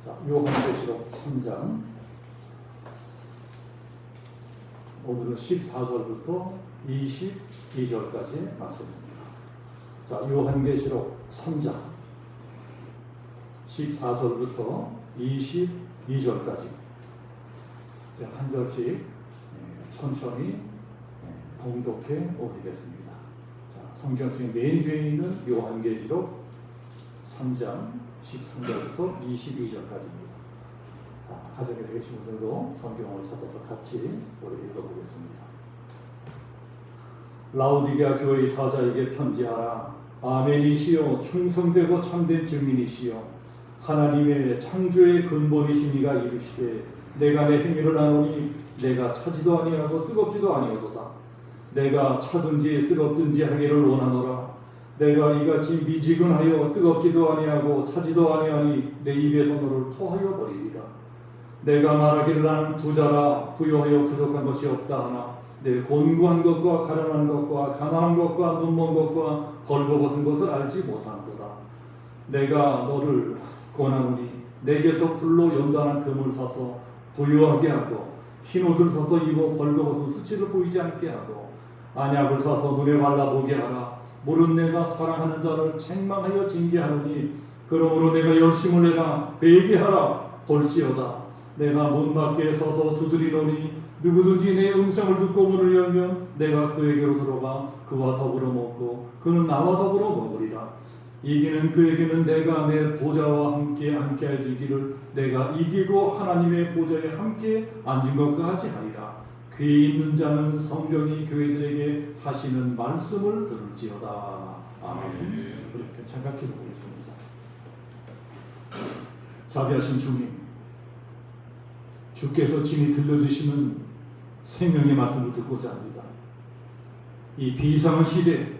자, 요한계시록 3장 오늘은 14절부터 22절까지 말씀입니다. 자, 요한계시록 3장 14절부터 22절까지 한 절씩 천천히 봉독해 오리겠습니다. 자, 성경책의 맨 뒤에 있는 요한계시록 3장 13절부터 22절까지입니다. 가정에서 계신 분들도 성경을 찾아서 같이 우리 읽어보겠습니다. 라오디게아 교회의 사자에게 편지하라. 아멘이시요 충성되고 참된 증인이시요 하나님의 창조의 근본이시니가 이르시되 내가 내 행위를 아노니 내가 차지도 아니하고 뜨겁지도 아니하도다. 내가 차든지 뜨겁든지 하기를 원하노라. 내가 이같이 미지근하여 뜨겁지도 아니하고 차지도 아니하니 내 입에서 너를 토하여 버리리라. 내가 말하기를 나는 부자라 부유하여 부족한 것이 없다 하나 내 곤고한 것과 가련한 것과 가난한 것과 눈먼 것과 벌거벗은 것을 알지 못하는도다. 내가 너를 권하노니 내게서 불로 연단한 금을 사서 부유하게 하고 흰옷을 사서 입어 벌거벗은 수치를 보이지 않게 하고 안약을 사서 눈에 발라보게 하라. 물은 내가 사랑하는 자를 책망하여 징계하노니 그러므로 내가 열심을 내라 회개하라. 볼지어다 내가 문 밖에 서서 두드리노니 누구든지 내 음성을 듣고 문을 열면 내가 그에게로 들어가 그와 더불어 먹고 그는 나와 더불어 먹으리라. 이기는 그에게는 내가 내 보좌와 함께 앉게 해주기를 내가 이기고 하나님의 보좌에 함께 앉은 것 같이 하리라. 귀 있는 자는 성령이 교회들에게 하시는 말씀을 들을지어다. 아멘. 이렇게 생각해 보겠습니다. 자비하신 주님, 주께서 친히 들려주시는 생명의 말씀을 듣고자 합니다. 이 비상한 시대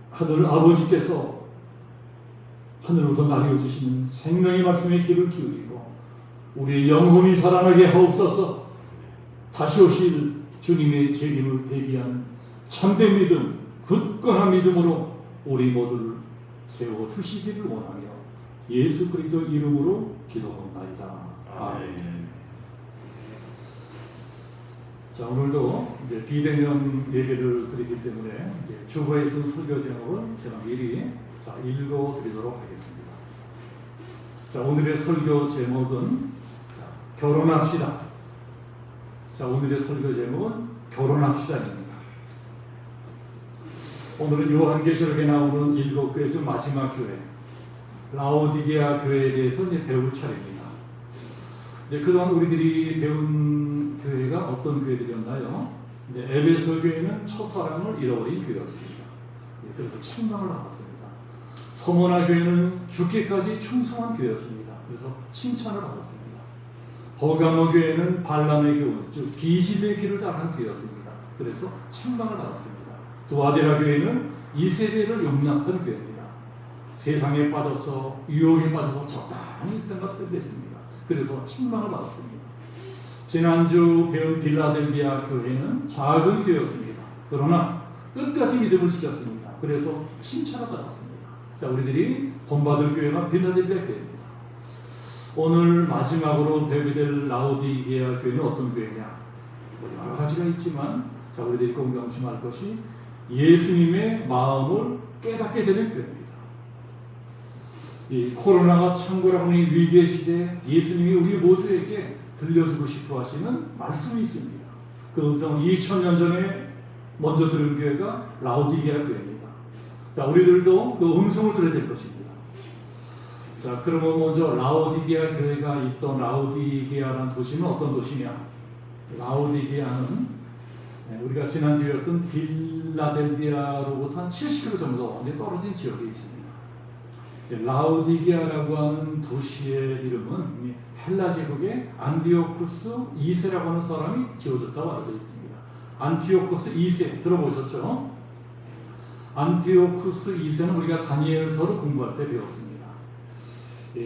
하늘 아버지께서 하늘로서 나뉘어주시는 생명의 말씀에 귀를 기울이고 우리의 영혼이 살아나게 하옵소서. 다시 오실 주님의 재림을 대비하는 참된 믿음, 굳건한 믿음으로 우리 모두를 세워 주시기를 원하며 예수 그리스도 이름으로 기도하옵나이다. 아멘. 자, 오늘도 이제 비대면 예배를 드리기 때문에 주보에서 설교 제목을 제가 미리 읽어드리도록 하겠습니다. 자, 오늘의 설교 제목은 결혼합시다. 자, 오늘의 설교 제목은 결혼합시다입니다. 오늘은 요한계시록에 나오는 7교회 중 마지막 교회 라오디게아 교회에 대해서 이제 배울 차례입니다. 이제 그동안 우리들이 배운 교회가 어떤 교회들이었나요? 이제 에베소 교회는 첫사랑을 잃어버린 교회였습니다. 그리고 책망을 받았습니다. 서머나 교회는 죽기까지 충성한 교회였습니다. 그래서 칭찬을 받았습니다. 버가모 교회는 발람의 교훈, 즉 비질의 길을 따르는 교회였습니다. 그래서 책망을 받았습니다. 두아데라 교회는 이세벨을 용납한 교회입니다. 세상에 빠져서 유혹에 빠져서 적당히 생각을 했습니다. 그래서 책망을 받았습니다. 지난주 배운 빌라델비아 교회는 작은 교회였습니다. 그러나 끝까지 믿음을 지켰습니다. 그래서 칭찬을 받았습니다. 자, 우리들이 본받을 교회가 빌라델비아 교회입니다. 오늘 마지막으로 배우게 될 라오디게아 교회는 어떤 교회냐? 여러 가지가 있지만 자, 우리들이 꼭 명심할 것이 예수님의 마음을 깨닫게 되는 교회입니다. 이 코로나가 창궐하는 위기의 시대에 예수님이 우리 모두에게 들려주고 싶어 하시는 말씀이 있습니다. 그 음성은 2000년 전에 먼저 들은 교회가 라오디게아 교회입니다. 자, 우리들도 그 음성을 들어야 될 것입니다. 자, 그러면 먼저 라오디게아 교회가 있던 라오디게아라는 도시는 어떤 도시냐? 라오디게아는 우리가 지난주에 배웠던 빌라델비아로부터 한 70km 정도 떨어진 지역에 있습니다. 라오디게아라고 하는 도시의 이름은 헬라 제국의 안티오쿠스 2세라고 하는 사람이 지어줬다고 알려져 있습니다. 안티오쿠스 2세 들어보셨죠? 안티오쿠스 2세는 우리가 다니엘서를 공부할 때 배웠습니다.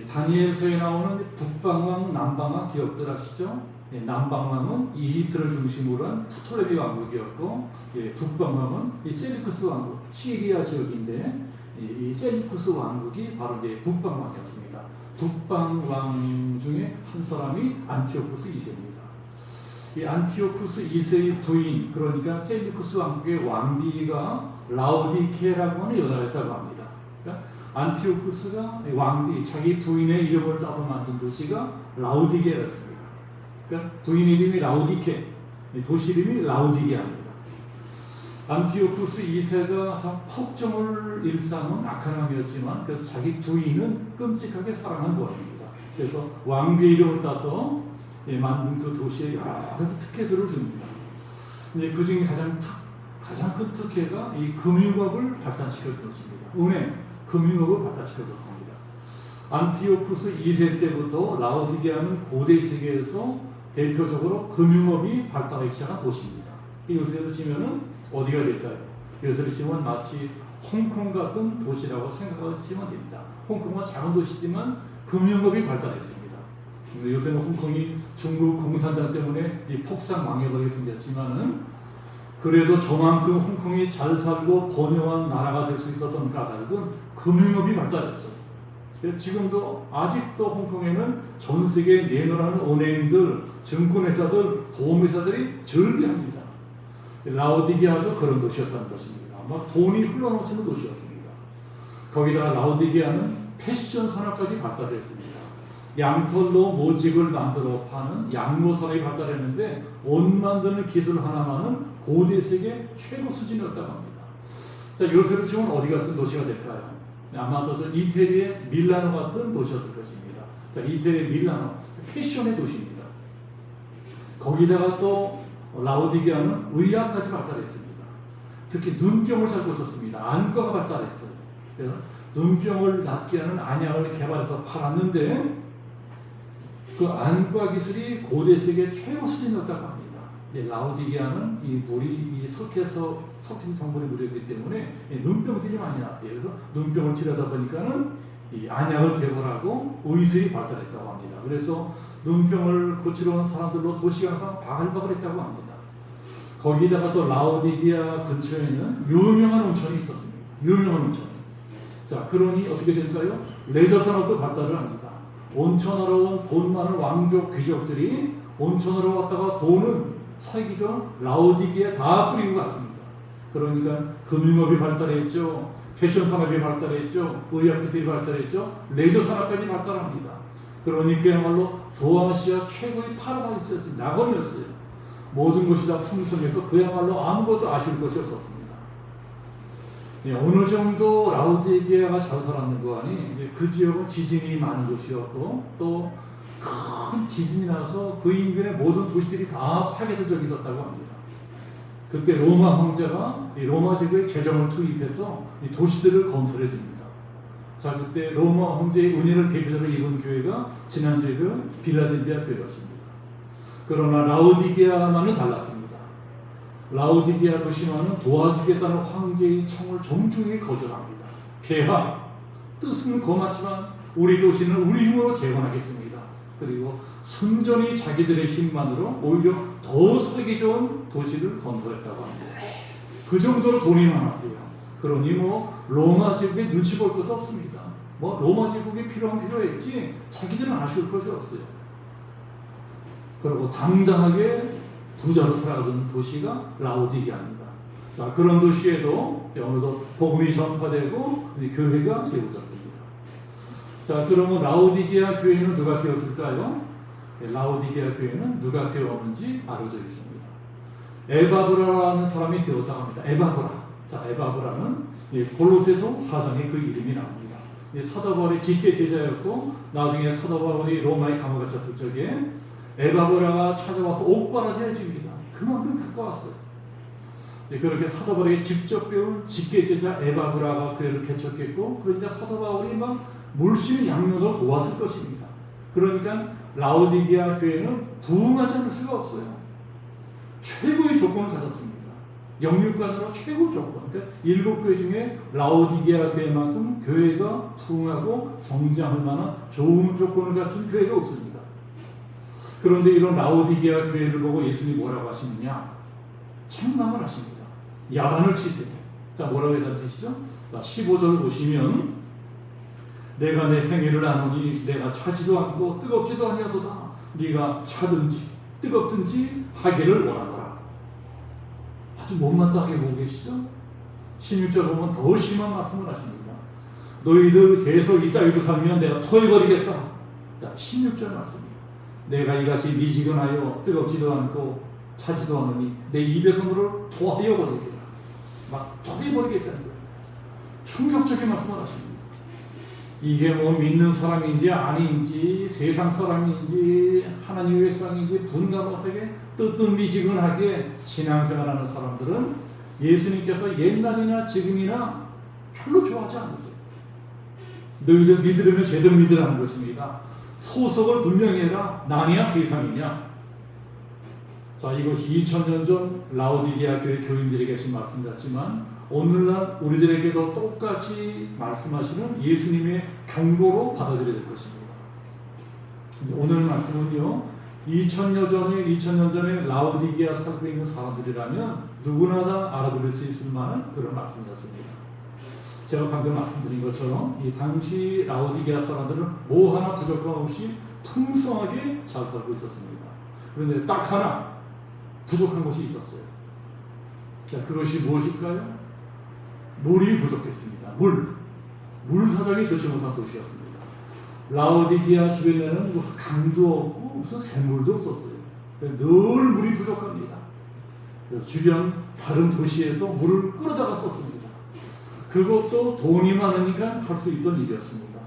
다니엘서에 나오는 북방왕, 남방왕 기억들 아시죠? 남방왕은 이집트를 중심으로 한 프톨레미 왕국이었고, 북방왕은 이 세르크스 왕국, 시리아 지역인데 이 셀루쿠스 왕국이 바로 이제 북방왕이었습니다. 북방왕 중에 한 사람이 안티오쿠스 2세입니다. 이 안티오쿠스 2세의 부인, 그러니까 셀루쿠스 왕국의 왕비가 라오디케라고 하는 여자였다고 합니다. 그러니까 안티오쿠스가 왕비, 자기 부인의 이름을 따서 만든 도시가 라오디게였습니다. 그러니까 부인 이름이 라오디케, 도시 이름이 라오디게입니다. 안티오쿠스 2세가 참 폭정을 일삼은 악한 왕이었지만 그래도 자기 부인은 끔찍하게 사랑한 왕입니다. 그래서 왕비의 이름을 따서 만든 그 도시에 여러 가지 특혜들을 줍니다. 근데 그 중에 가장 큰 특혜가 이 금융업을 발달시켜준 것입니다. 은행, 금융업을 발달시켜줬습니다. 안티오쿠스 2세 때부터 라오디게아는 고대 세계에서 대표적으로 금융업이 발달하기 시작한 도시입니다. 요새로 치면은 어디가 될까요? 요새로 치면 마치 홍콩 같은 도시라고 생각하시면 됩니다. 홍콩은 작은 도시지만 금융업이 발달했습니다. 요새는 홍콩이 중국 공산당 때문에 이 폭삭 망해버리게 생겼지만은 그래도 저만큼 홍콩이 잘 살고 번영한 나라가 될 수 있었던 까닭은 금융업이 발달했어요. 지금도 아직도 홍콩에는 전 세계에 내놓으라는 은행들, 증권회사들, 보험회사들이 즐비합니다. 라오디게아도 그런 도시였다는 것입니다. 막 돈이 흘러넘치는 도시였습니다. 거기다가 라오디게아는 패션 산업까지 발달했습니다. 양털로 모직을 만들어 파는 양모 산업이 발달했는데 옷 만드는 기술 하나만은 고대 세계 최고 수준이었다고 합니다. 자, 요새로 치면 어디 같은 도시가 될까요? 아마도 이태리의 밀라노 같은 도시였을 것입니다. 자, 이태리의 밀라노, 패션의 도시입니다. 거기다가 또 라오디게아는 의학까지 발달했습니다. 특히 눈병을 잘 고쳤습니다. 안과가 발달했어요. 그래서 눈병을 낫게 하는 안약을 개발해서 팔았는데 그 안과 기술이 고대 세계 최고 수준이었다고 합니다. 라오디게아는 이 물이 석회에서 섞인 성분의 물이었기 때문에 눈병들이 많이 났대요. 그래서 눈병을 치료하다 보니까는 이 안약을 개발하고 의술이 발달했다고 합니다. 그래서 눈병을 고치러 온 사람들로 도시가 항상 바글바글했다고 합니다. 거기다가 또 라오디게아 근처에는 유명한 온천이 있었습니다. 유명한 온천. 자, 그러니 어떻게 될까요? 레저 산업도 발달을 합니다. 온천하러 온 돈 많은 왕족 귀족들이 온천하러 왔다가 돈은 살기 전 라오디게아에 다 뿌리고 갔습니다. 그러니까 금융업이 발달했죠. 패션 산업이 발달했죠. 의학 기술이 발달했죠. 레저 산업까지 발달합니다. 그러니까야말로 소아시아 최고의 파라다이스였습니다. 낙원이었어요. 모든 것이 다 풍성해서 그야말로 아무것도 아쉬울 것이 없었습니다. 어느 정도 라오디게아가 잘 살았는 거 아니 이제 그 지역은 지진이 많은 곳이었고 또 큰 지진이 나서 그 인근의 모든 도시들이 다 파괴된 적이 있었다고 합니다. 그때 로마 황제가 이 로마 제국의 재정을 투입해서 이 도시들을 건설해 줍니다. 자, 그때 로마 황제의 은혜를 대표적으로 입은 교회가 지난주에 그 빌라델비아 교회였습니다. 그러나 라오디게아만은 달랐습니다. 라오디게아 도시만은 도와주겠다는 황제의 청을 정중히 거절합니다. 개화, 뜻은 고맙지만 우리 도시는 우리 힘으로 재건하겠습니다. 그리고 순전히 자기들의 힘만으로 오히려 더 살기 좋은 도시를 건설했다고 합니다. 그 정도로 돈이 많았대요. 그러니 로마 제국에 눈치 볼 것도 없습니다. 로마 제국이 필요했지 자기들은 아쉬울 것이 없어요. 그리고 당당하게 부자로 살아가던 도시가 라오디게아입니다. 자, 그런 도시에도 오늘도 복음이 전파되고 교회가 세워졌습니다. 자, 그러면 라오디게아 교회는 누가 세웠을까요? 라오디게아 교회는 누가 세웠는지 알려져 있습니다. 에바브라라는 사람이 세웠다고 합니다. 에바브라. 자, 에바브라는 골로새서 4장에 그 이름이 나옵니다. 사도 바울의 직계 제자였고 나중에 사도 바울이 로마에 감옥에 갇혔을 적에 에바브라가 찾아와서 옥바라지 해줍니다. 그만큼 가까웠어요. 그렇게 사도 바울에게 직접 배운 직계 제자 에바브라가 교회를 개척했고 그러니까 사도 바울이 막 물씬 양면으로 도왔을 것입니다. 그러니까 라오디게아 교회는 부흥하지 않을 수가 없어요. 최고의 조건을 가졌습니다. 영육간으로 최고 조건. 그러니까 7교회 중에 라오디게아 교회만큼 교회가 부흥하고 성장할 만한 좋은 조건을 갖춘 교회가 없습니다. 그런데 이런 라오디게아 교회를 보고 예수님이 뭐라고 하시느냐? 책망을 하십니다. 야단을 치세요. 자, 자, 뭐라고 해야 되시죠? 15절 보시면 내가 내 행위를 아노니 내가 차지도 않고 뜨겁지도 아니하도다. 네가 차든지 뜨겁든지 하기를 원하노라. 아주 못마땅하게 보고 계시죠? 16절 보면 더 심한 말씀을 하십니다. 너희들 계속 이 따위로 살면 내가 토해버리겠다. 자, 16절 말씀입니다. 내가 이같이 미지근하여 뜨겁지도 않고 차지도 않으니 내 입에서 너를 토하여 버리리라. 막 토해버리겠다는 거예요. 충격적인 말씀을 하십니다. 이게 뭐 믿는 사람인지 아닌지 세상 사람인지 하나님의 백성인지 분간못하게 뜨뜻미지근하게 신앙생활하는 사람들은 예수님께서 옛날이나 지금이나 별로 좋아하지 않으세요. 너희들 믿으려면 제대로 믿으라는 것입니다. 소속을 분명히 해라. 나냐 세상이냐. 자, 이것이 2000년 전 라오디게아 교회 교인들에게 하신 말씀 같지만 오늘날 우리들에게도 똑같이 말씀하시는 예수님의 경고로 받아들여야 될 것입니다. 오늘 말씀은요, 2000년 전에 라오디게아 살고 있는 사람들이라면 누구나 다 알아들을 수 있을 만한 그런 말씀이었습니다. 제가 방금 말씀드린 것처럼 이 당시 라오디게아 사람들은 뭐 하나 부족함 없이 풍성하게 잘 살고 있었습니다. 그런데 딱 하나 부족한 것이 있었어요. 자, 그것이 무엇일까요? 물이 부족했습니다. 물 사정이 좋지 못한 도시였습니다. 라오디게아 주변에는 무슨 강도 없고 무슨 샘물도 없었어요. 늘 물이 부족합니다. 주변 다른 도시에서 물을 끌어다가 썼습니다. 그것도 돈이 많으니까 할 수 있던 일이었습니다.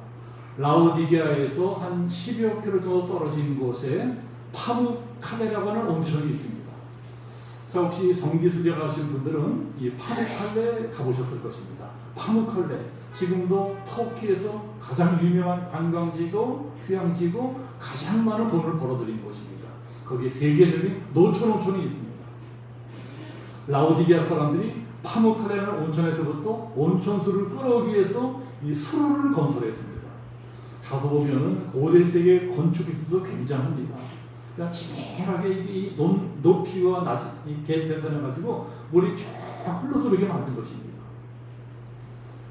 라오디게아에서 한 10여 킬로 정도 떨어진 곳에 파무칼레라고 하는 온천이 있습니다. 자, 혹시 성기순례 가신 분들은 이 파무칼레 가보셨을 것입니다. 파무칼레, 지금도 터키에서 가장 유명한 관광지고 휴양지고 가장 많은 돈을 벌어들인 곳입니다. 거기에 세계적인 노천온천이 있습니다. 라오디게아 사람들이 파무칼레라는 온천에서부터 온천수를 끌어오기 위해서 이 수로를 건설했습니다. 가서 보면은 고대 세계 건축 기술도 굉장합니다. 그러니까 치밀하게 이 높이와 낮이 계산해 가지고 물이 쫙 흘러들어오게 만든 것입니다.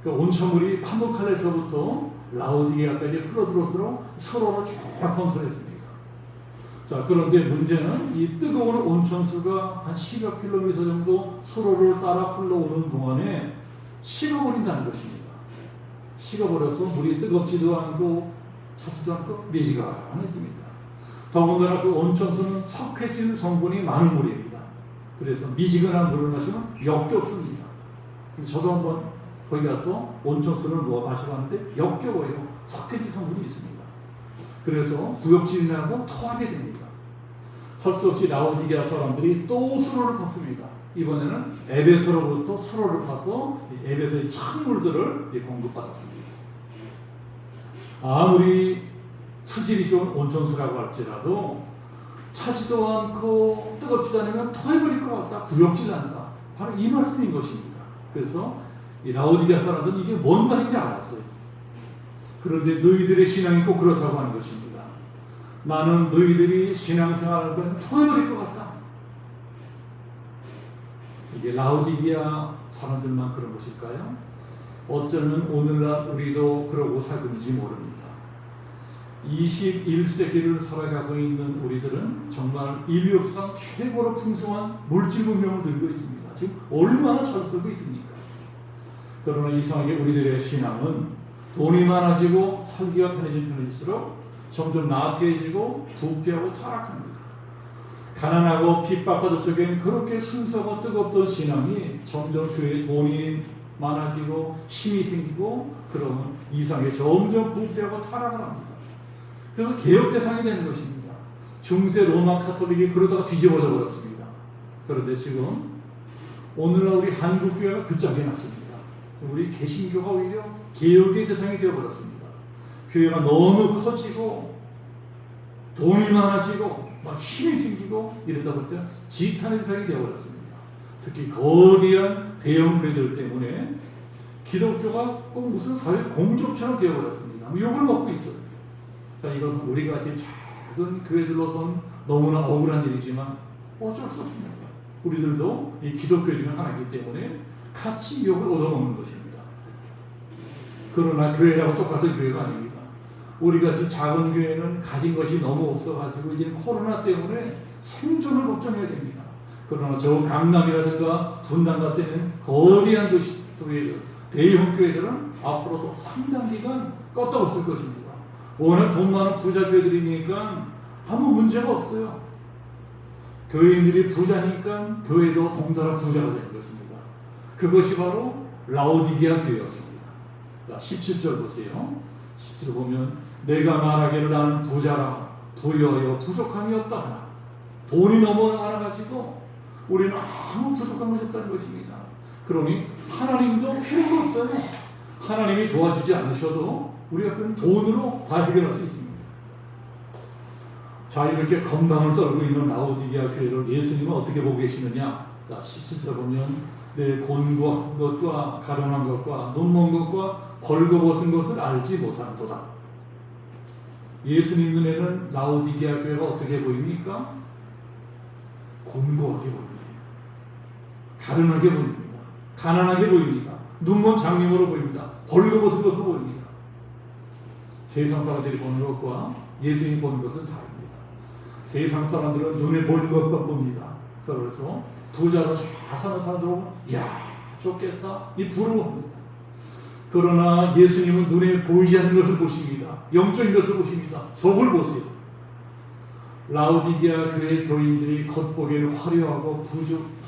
그 온천물이 파무칼레에서부터 라오디게아까지 흘러들어서 수로를 쫙 건설했습니다. 자, 그런데 문제는 이 뜨거운 온천수가 한 10여 킬로미터 정도 수로를 따라 흘러오는 동안에 식어버린다는 것입니다. 식어버려서 물이 뜨겁지도 않고 차지도 않고 미지근해집니다. 더군다나 그 온천수는 석회질 성분이 많은 물입니다. 그래서 미지근한 물을 마시면 역겹습니다. 그래서 저도 한번 거기 가서 온천수를 마셔봤는데 역겨워요. 석회질 성분이 있습니다. 그래서 구역질이 나고 토하게 됩니다. 할 수 없이 라오디게아 사람들이 또 수로를 팠습니다. 이번에는 에베소로부터 수로를 파서 에베소의 찬물들을 공급받았습니다. 아무리 수질이 좋은 온천수라고 할지라도 차지도 않고 뜨겁지도 않으면 토해버릴 것 같다. 구역질 난다. 바로 이 말씀인 것입니다. 그래서 이 라오디게아 사람들은 이게 뭔 말인지 알았어요. 그런데 너희들의 신앙이 꼭 그렇다고 하는 것입니다. 나는 너희들이 신앙생활을 하면 토해버릴 것 같다. 이게 라오디게아 사람들만 그런 것일까요? 어쩌면 오늘날 우리도 그러고 살고 있는지 모릅니다. 21세기를 살아가고 있는 우리들은 정말 인류 역사상 최고로 풍성한 물질 문명을 들고 있습니다. 지금 얼마나 잘 살고 있습니까? 그러나 이상하게 우리들의 신앙은 돈이 많아지고 살기가 편해질수록 점점 나태해지고 부패하고 타락합니다. 가난하고 핍박받을 적에는 그렇게 순수하고 뜨겁던 신앙이 점점 교회에 돈이 많아지고 힘이 생기고 그러면 이상하게 점점 부패하고 타락을 합니다. 그래서 개혁 대상이 되는 것입니다. 중세 로마 카톨릭이 그러다가 뒤집어져 버렸습니다. 그런데 지금 오늘날 우리 한국교회가 그 짝이 났습니다. 우리 개신교가 오히려 개혁의 대상이 되어버렸습니다. 교회가 너무 커지고 돈이 많아지고 막 힘이 생기고 이러다 보니까 지탄의 대상이 되어버렸습니다. 특히 거대한 대형 교회들 때문에 기독교가 꼭 무슨 사회 공족처럼 되어버렸습니다. 욕을 먹고 있어요. 자, 이것은 우리가 같이 작은 교회들로선 너무나 억울한 일이지만 어쩔 수 없습니다. 우리들도 이 기독교 중에 하나이기 때문에 같이 욕을 얻어먹는 것입니다. 그러나 교회라고 똑같은 교회가 아닙니다. 우리가 지금 작은 교회는 가진 것이 너무 없어가지고 이제 코로나 때문에 생존을 걱정해야 됩니다. 그러나 저 강남이라든가 분당 같은 거대한 도시, 대형 교회들은 앞으로도 상당 기간 껐다없을 것입니다. 워낙 돈 많은 부자 교회들이니까 아무 문제가 없어요. 교인들이 부자니까 교회도 동달아 부자가 되는 것입니다. 그것이 바로 라오디게아 교회였습니다. 자, 17절 보세요. 17절 보면 내가 말하기를 나는 부자라 부여하여 부족함이 없다 하나. 돈이 너무 많아가지고 우리는 아무 부족한 것이 없다는 것입니다. 그러니 하나님도 필요가 없어요. 하나님이 도와주지 않으셔도 우리가 그런 돈으로 다 해결할 수 있습니다. 자, 이렇게 건방을 떨고 있는 라오디게아 교회를 예수님은 어떻게 보고 계시느냐? 자, 17절 보면 내 곤고한 것과 가련한 것과 눈먼 것과 벌거벗은 것을 알지 못하는도다. 예수님 눈에는 라오디게아 교회가 어떻게 보입니까? 곤고하게 보입니다. 가련하게 보입니다. 가난하게 보입니다. 눈먼 장님으로 보입니다. 벌거벗은 것으로 보입니다. 세상 사람들이 보는 것과 예수님이 보는 것은 다릅니다. 세상 사람들은 눈에 보이는 것만 봅니다. 그래서 부자로 잘 사는 사람들은 야 좋겠다 이 부러워합니다. 그러나 예수님은 눈에 보이지 않는 것을 보십니다. 영적인 것을 보십니다. 속을 보세요. 라오디게아 교회 교인들이 겉보기에는 화려하고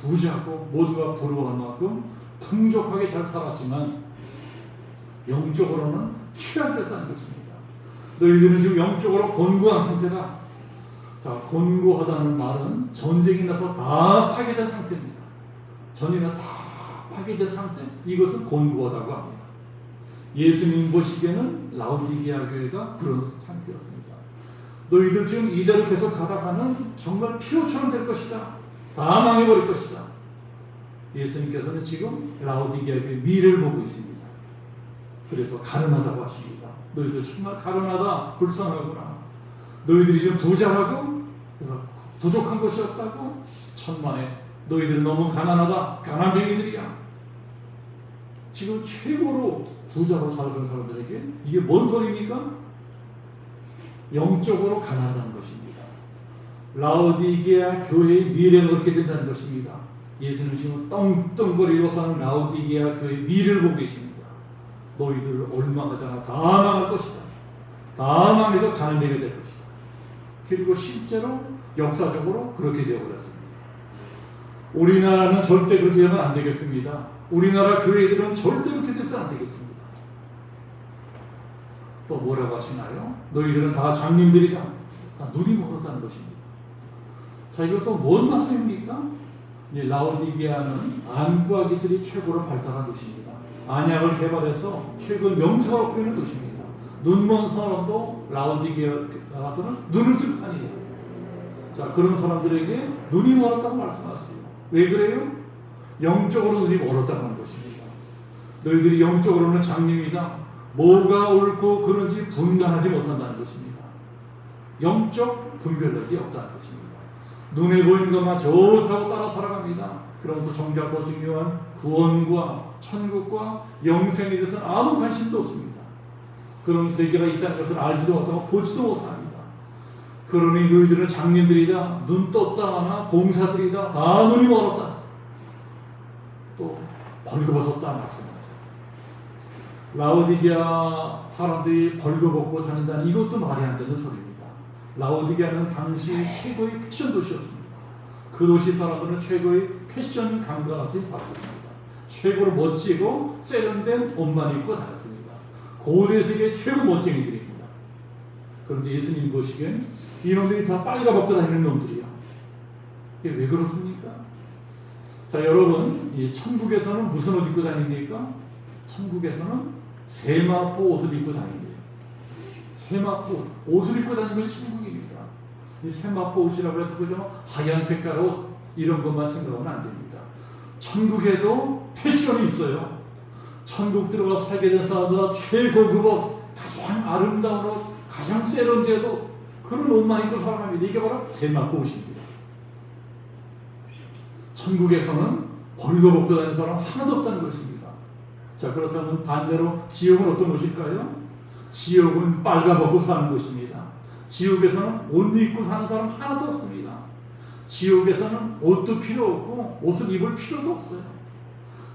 부자고 모두가 부러워할 만큼 풍족하게 잘 살았지만 영적으로는 취약했다는 것입니다. 너희들은 지금 영적으로 곤고한 상태다. 자, 곤고하다는 말은 전쟁이 나서 다 파괴된 상태입니다. 전이나 다 파괴된 상태, 이것을 곤고하다고 합니다. 예수님 보시기에는 라오디게아 교회가 그런 상태였습니다. 너희들 지금 이대로 계속 가다가는 정말 피로처럼 될 것이다. 다 망해버릴 것이다. 예수님께서는 지금 라오디게아 교회의 미래를 보고 있습니다. 그래서 가련하다고 하십니다. 너희들 정말 가련하다, 불쌍하구나. 너희들이 지금 부자라고, 그래서 부족한 것이 없다고, 천만에 너희들은 너무 가난하다, 가난뱅이들이야. 지금 최고로 부자로 살아가는 사람들에게 이게 뭔 소리입니까? 영적으로 가난하다는 것입니다. 라오디게아 교회의 미래는 그렇게 된다는 것입니다. 예수님 지금 떵떵거리고 사는 라오디게아 교회의 미래를 보고 계십니다. 너희들 얼마가잖아 다 망할 것이다. 다 망해서 가난뱅이가 될 것이다. 그리고 실제로 역사적으로 그렇게 되어버렸습니다. 우리나라는 절대 그렇게 되면 안 되겠습니다. 우리나라 교회들은 절대 그렇게 되면 안 되겠습니다. 또 뭐라고 하시나요? 너희들은 다 장님들이다. 다 눈이 멀었다는 것입니다. 자, 이것도 뭔 말씀입니까? 라오디게아는 안과 기술이 최고로 발달한 도시입니다. 안약을 개발해서 최근 명사가 얻고 있는 도시입니다. 눈먼 사람도 라오디게아 가서는 눈을 뜰 거 아니에요. 자, 그런 사람들에게 눈이 멀었다고 말씀하세요. 왜 그래요? 영적으로 눈이 멀었다고 하는 것입니다. 너희들이 영적으로는 장님이다. 뭐가 옳고 그런지 분간하지 못한다는 것입니다. 영적 분별력이 없다는 것입니다. 눈에 보이는 것만 좋다고 따라 살아갑니다. 그러면서 정작 더 중요한 구원과 천국과 영생에 대해서는 아무 관심도 없습니다. 그런 세계가 있다는 것을 알지도 못하고 보지도 못합니다. 그러니 너희들은 장님들이다, 눈 떴다 하나 봉사들이다, 다 눈이 멀었다, 또 벌거벗었다 말씀하세요. 라오디게아 사람들이 벌거벗고 다닌다는 이것도 말이 안 되는 소리입니다. 라오디게아는 당시 최고의 패션 도시였습니다. 그 도시 사람들은 최고의 패션 감각 가진 사람들입니다. 최고로 멋지고 세련된 옷만 입고 다녔습니다. 고대 세계 최고 멋쟁이들입니다. 그런데 예수님 보시기엔 이놈들이 다 빨가벗고 다니는 놈들이야. 이게 왜 그렇습니까? 자, 여러분, 이 천국에서는 무슨 옷 입고 다닙니까? 천국에서는 세마포 옷을 입고 다닌대요. 세마포 옷을 입고 다니는 것이 천국입니다. 이 세마포 옷이라고 해서 그저 하얀 색깔 옷 이런 것만 생각하면 안 됩니다. 천국에도 패션이 있어요. 천국 들어가 살게 된 사람들은 최고급 옷, 가장 아름다운 옷, 가장 세련되도 그런 옷만 입고 살아갑니다. 이게 바로 세마포 옷입니다. 천국에서는 벌거벗고 다니는 사람 하나도 없다는 것입니다. 자, 그렇다면 반대로 지옥은 어떤 곳일까요? 지옥은 빨가벗고 사는 곳입니다. 지옥에서는 옷 입고 사는 사람 하나도 없습니다. 지옥에서는 옷도 필요 없고 옷을 입을 필요도 없어요.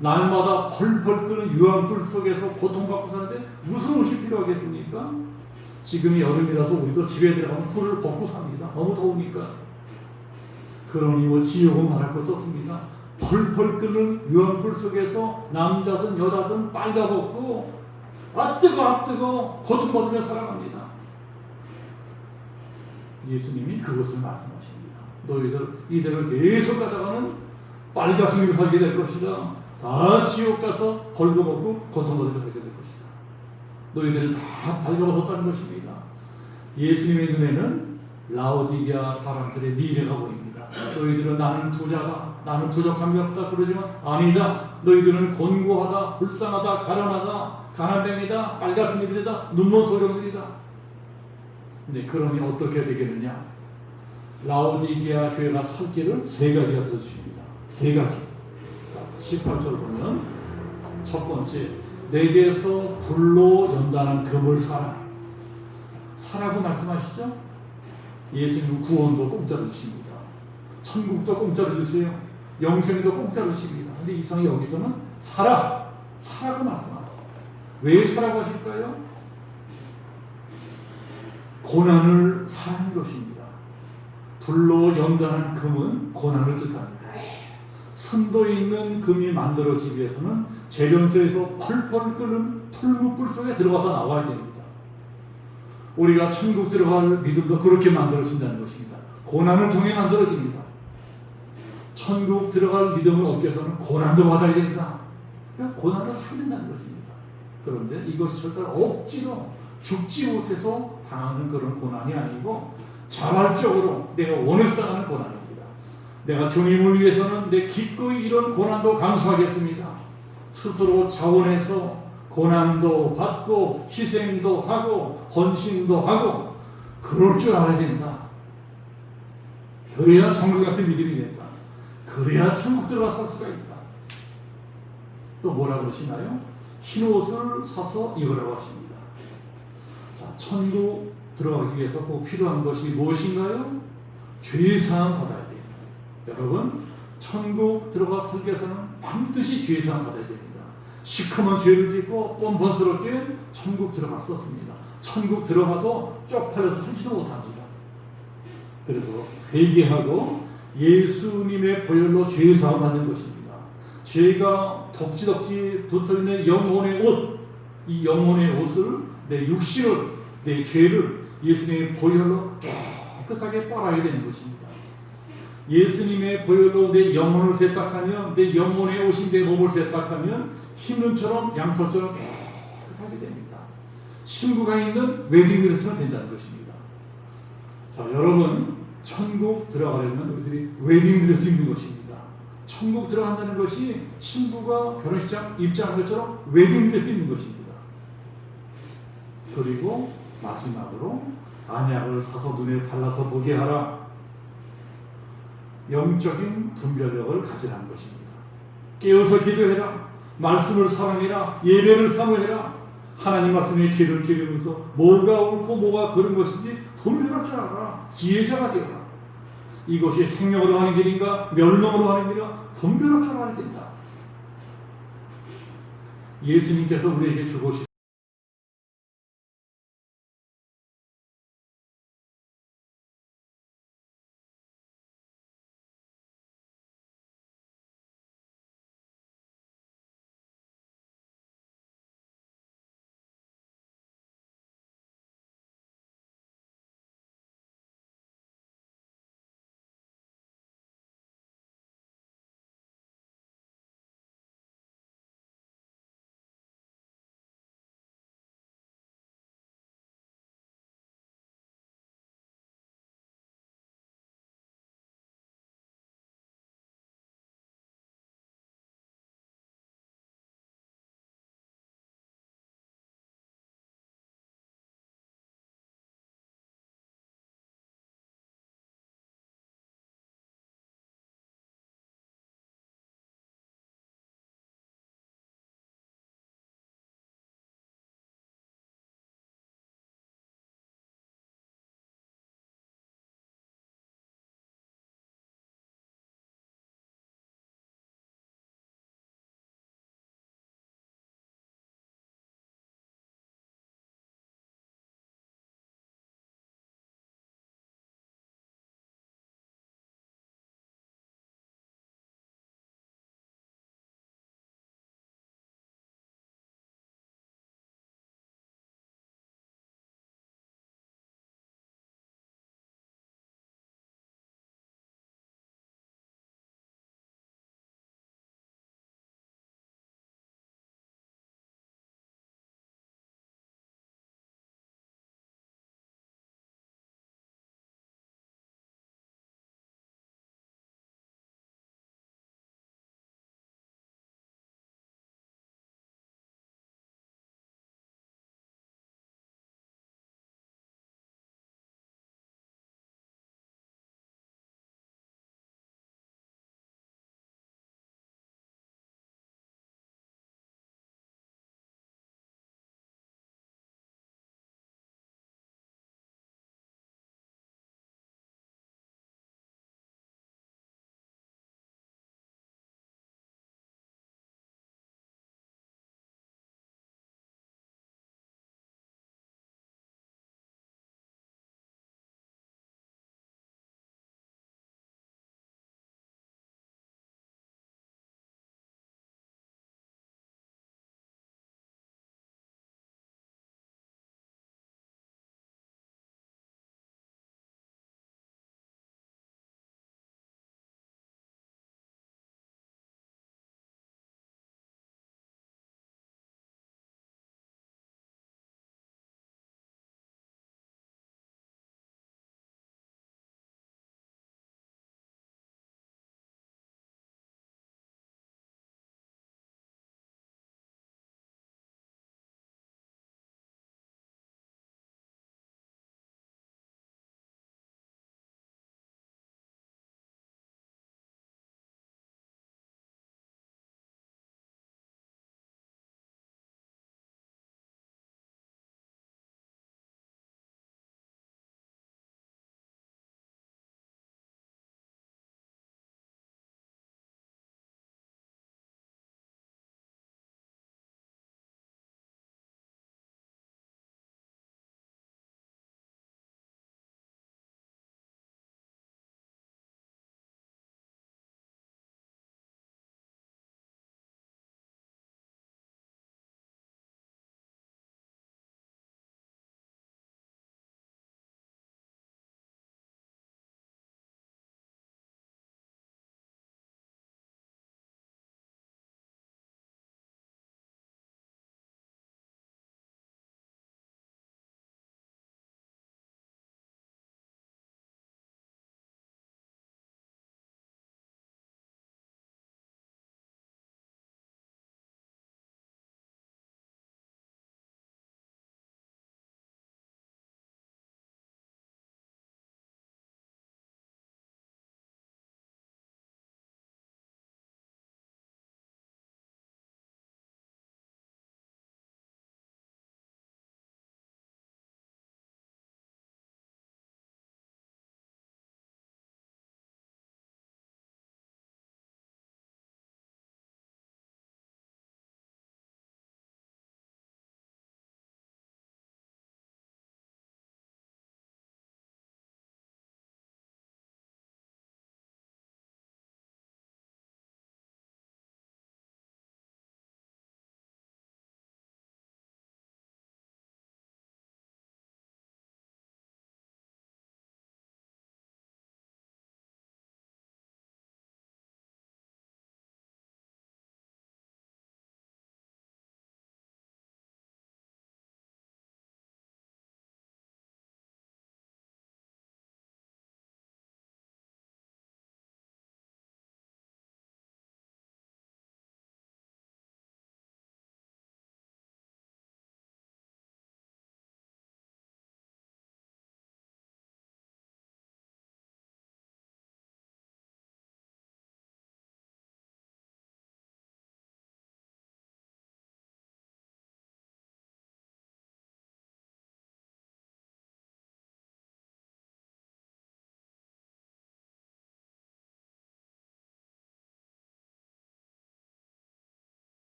날마다 펄펄 끓는 유황불 속에서 고통받고 사는데 무슨 옷이 필요하겠습니까? 지금이 여름이라서 우리도 집에 들어가면 불을 벗고 삽니다. 너무 더우니까. 그러니 뭐 지옥은 말할 것도 없습니다. 펄펄 끓는 유황불 속에서 남자든 여자든 빨가벗고 아 뜨거 고통받으며 살아갑니다. 예수님이 그것을 말씀하십니다. 너희들 이대로 계속 가다가는 빨가슴이로 살게 될 것이다. 다 지옥 가서 벌거벗고 고통받으며 살게 될 것이다. 너희들은 다 벌거벗었다는 것입니다. 예수님의 눈에는 라오디게아 사람들의 미래가 보입니다. 너희들은 나는 부자다, 나는 부족함이 없다 그러지만 아니다. 너희들은 곤고하다, 불쌍하다, 가련하다, 가난뱅이다, 빨가슴이들이다, 눈먼 소령들이다. 근데 그러니 어떻게 되겠느냐? 라오디게아 교회가 설 길을 세 가지가 들어주십니다. 세 가지. 18절 보면 첫 번째, 내게서 불로 연단한 금을 사라. 사라고 말씀하시죠? 예수님은 구원도 공짜로 주십니다. 천국도 공짜로 주세요. 영생도 공짜로 주십니다. 근데 이상하게 여기서는 사라, 사라고 말씀하세요. 왜 사라고 하실까요? 고난을 사는 것입니다. 불로 연단한 금은 고난을 뜻합니다. 선도 있는 금이 만들어지기 위해서는 재련소에서 펄펄 끓는 풀무불 속에 들어가다 나와야 됩니다. 우리가 천국 들어갈 믿음도 그렇게 만들어진다는 것입니다. 고난을 통해 만들어집니다. 천국 들어갈 믿음을 얻기 위해서는 고난도 받아야 된다. 그러니까 고난을 사야 된다는 것입니다. 그런데 이것이 절대로 억지로 죽지 못해서 당하는 그런 고난이 아니고 자발적으로 내가 원해서 당하는 고난입니다. 내가 주님을 위해서는 내 기꺼이 이런 고난도 감수하겠습니다. 스스로 자원해서 고난도 받고 희생도 하고 헌신도 하고 그럴 줄 알아야 된다. 그래야 천국 같은 믿음이 된다. 그래야 천국 들어가 살 수가 있다. 또 뭐라고 그러시나요? 흰 옷을 사서 입으라고 하십니다. 자, 천국 들어가기 위해서 꼭 필요한 것이 무엇인가요? 죄사함 받아야 돼요. 여러분, 천국 들어가 살기 위해서는 반드시 죄사함 받아야 됩니다. 시커먼 죄를 짓고 뻔뻔스럽게 천국 들어갔었습니다. 천국 들어가도 쪽팔려서 살지도 못합니다. 그래서 회개하고 예수님의 보혈로 죄사함 받는 것입니다. 죄가 덕지덕지 붙어있는 영혼의 옷, 이 영혼의 옷을 내 육신을, 내 죄를 예수님의 보혈로 깨끗하게 빨아야 되는 것입니다. 예수님의 보혈로 내 영혼을 세탁하면, 내 영혼의 옷인 내 몸을 세탁하면 흰 눈처럼 양털처럼 깨끗하게 됩니다. 신부가 있는 웨딩드레스가 된다는 것입니다. 자, 여러분, 천국 들어가려면 우리들이 웨딩드레스 입는 것입니다. 천국 들어간다는 것이 신부가 결혼식장 입장한 것처럼 웨딩드레스 입는 것입니다. 그리고 마지막으로 안약을 사서 눈에 발라서 보게 하라. 영적인 분별력을 가지라는 것입니다. 깨어서 기도해라. 말씀을 사랑해라. 예배를 사모해라. 하나님 말씀에 귀를 기울이면서 뭐가 옳고 뭐가 그른 것인지 분별할 줄 알아라. 지혜자가 되어라. 이것이 생명으로 하는 길인가 멸망으로 하는 길인가 분별할 줄 알아야 된다. 예수님께서 우리에게 주고 싶은